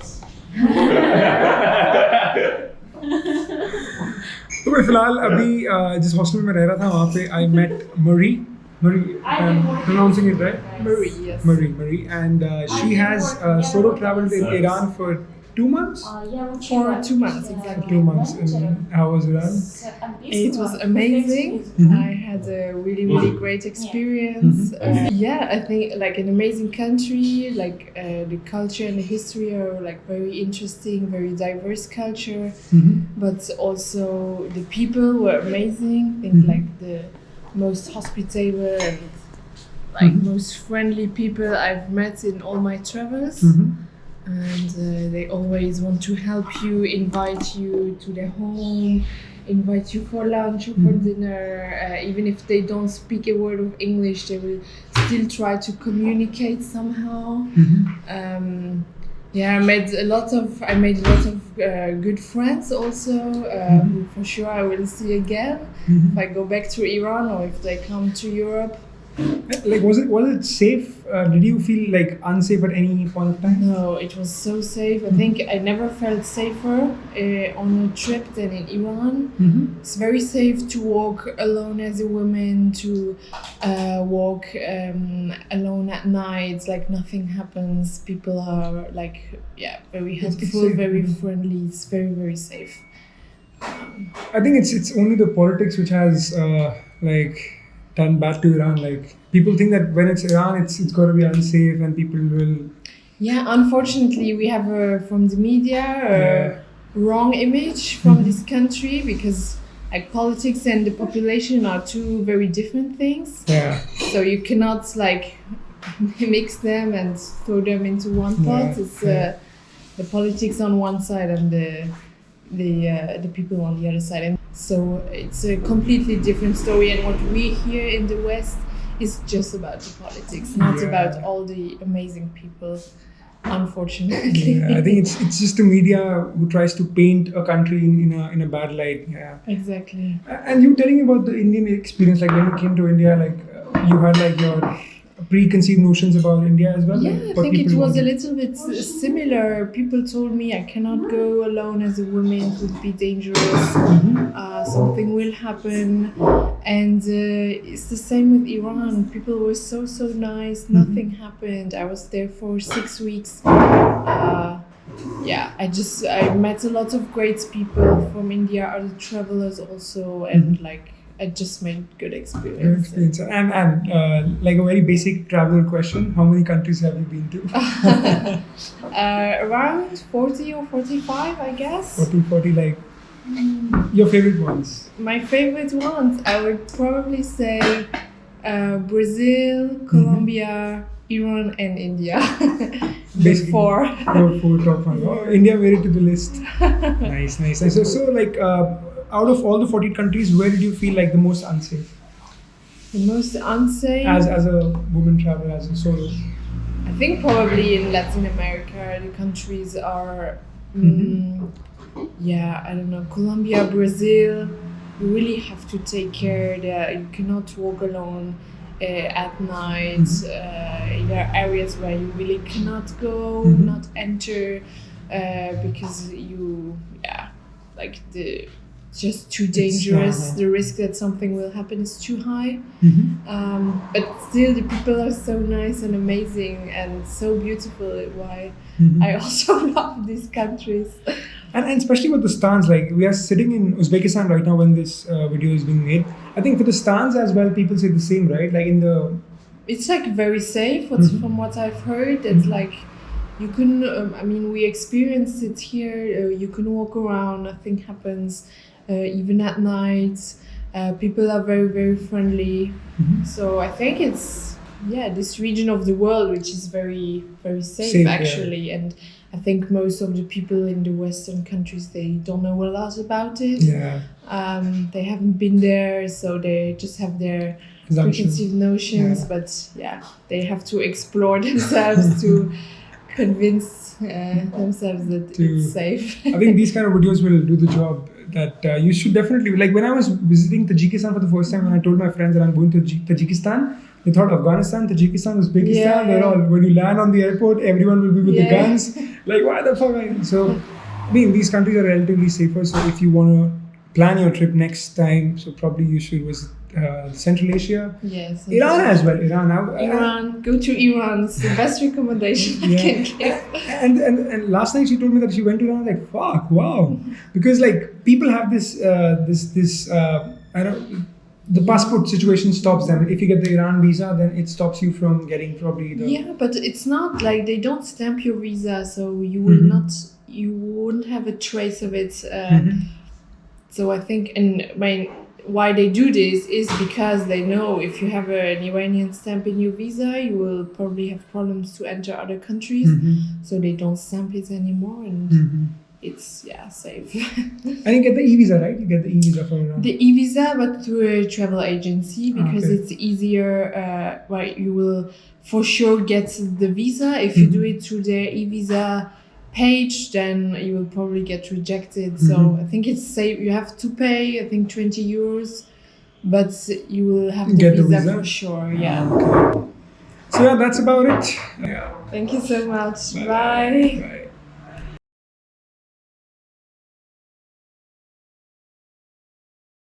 clothes. तो मैं फिलहाल अभी जिस हॉस्टल में रह रहा था वहाँ पे I met Marie, I'm pronouncing it right? Marie, yes. Marie, and she has solo traveled in Iran for 2 months. For 2 months, exactly. 2 months. And how was Iran? It was amazing. I had a really, really great experience. Yeah, I think like an amazing country, like the culture and the history are like very interesting, very diverse culture. But also the people were amazing. I think like the most hospitable and like most friendly people I've met in all my travels. And they always want to help you, invite you to their home, invite you for lunch or for dinner. Even if they don't speak a word of English, they will still try to communicate somehow. Yeah, I made a lot of good friends also, who for sure I will see again if I go back to Iran or if they come to Europe. Like, was it safe? Did you feel like unsafe at any point of time? No, it was so safe. I think I never felt safer on a trip than in Iran. It's very safe to walk alone as a woman, to walk alone at night. Like nothing happens. People are like, very helpful, very friendly. It's very, very safe. I think it's only the politics which has done bad to Iran. Like people think that when it's Iran, it's got to be unsafe, and people will. Yeah, unfortunately, we have from the media wrong image from this country because like politics and the population are two very different things. Yeah. So you cannot like mix them and throw them into one pot. It's the politics on one side and the people on the other side, and so it's a completely different story. And what we hear in the West is just about the politics, not about all the amazing people. Unfortunately, I think it's just the media who tries to paint a country in a bad light. Yeah, exactly. And you telling me about the Indian experience, like when you came to India, like you had like your preconceived notions about India as well? Yeah, like, I think it was a little bit similar. People told me I cannot go alone as a woman, it would be dangerous, something will happen. And it's the same with Iran. People were so nice, nothing happened. I was there for 6 weeks. I met a lot of great people from India, other travelers also, and I just made good experience. And like a very basic travel question, how many countries have you been to? Around 40 or 45, I guess. 40, like your favorite ones? My favorite ones, I would probably say Brazil, Colombia, Iran, and India. Basically, four top ones. Oh, India made it to the list. Nice. So like, out of all the 40 countries, where did you feel like the most unsafe? The most unsafe? As a woman traveler, as a solo? I think probably in Latin America, the countries are, I don't know, Colombia, Brazil. You really have to take care that you cannot walk alone at night. There are areas where you really cannot go, not enter, because it's just too dangerous. The risk that something will happen is too high. But still, the people are so nice and amazing and so beautiful. Why I also love these countries. And especially with the stans, like we are sitting in Uzbekistan right now when this video is being made. I think for the stans as well, people say the same, right? Like it's like very safe. From what I've heard, it's like you can. We experienced it here. You can walk around, nothing happens. Even at night, people are very, very friendly. So I think it's this region of the world which is very, very safe actually. And I think most of the people in the Western countries, they don't know a lot about it. They haven't been there, so they just have their preconceived notions. But they have to explore themselves to convince themselves that it's safe. I think these kind of videos will do the job. That you should definitely, like when I was visiting Tajikistan for the first time, when I told my friends that I'm going to Tajikistan, they thought Afghanistan, Tajikistan, Uzbekistan, they're all, when you land on the airport, everyone will be with the guns Like, why the fuck? So, I mean, these countries are relatively safer. So, if you want to plan your trip next time, so probably you should visit Central Asia. Yes. Iran as well. Iran. Iran. Go to Iran. It's the best recommendation I can give. And last night she told me that she went to Iran. Like, fuck, wow. Because like people have this I don't. The passport situation stops them. If you get the Iran visa, then it stops you from getting probably the. Yeah, but it's not like they don't stamp your visa, so you will not. You won't have a trace of it. So I think, and why they do this is because they know if you have an Iranian stamp in your visa, you will probably have problems to enter other countries. So they don't stamp it anymore, and it's safe. And you get the e-visa, right? You get the e-visa for Iran. The e-visa, but through a travel agency because it's easier. You will for sure get the visa if you do it through their e-visa page, then you will probably get rejected. So I think it's safe. You have to pay, I think, 20 euros, but you will have the visa for sure. Yeah. Okay. So yeah, that's about it. Thank you so much. Bye. Bye.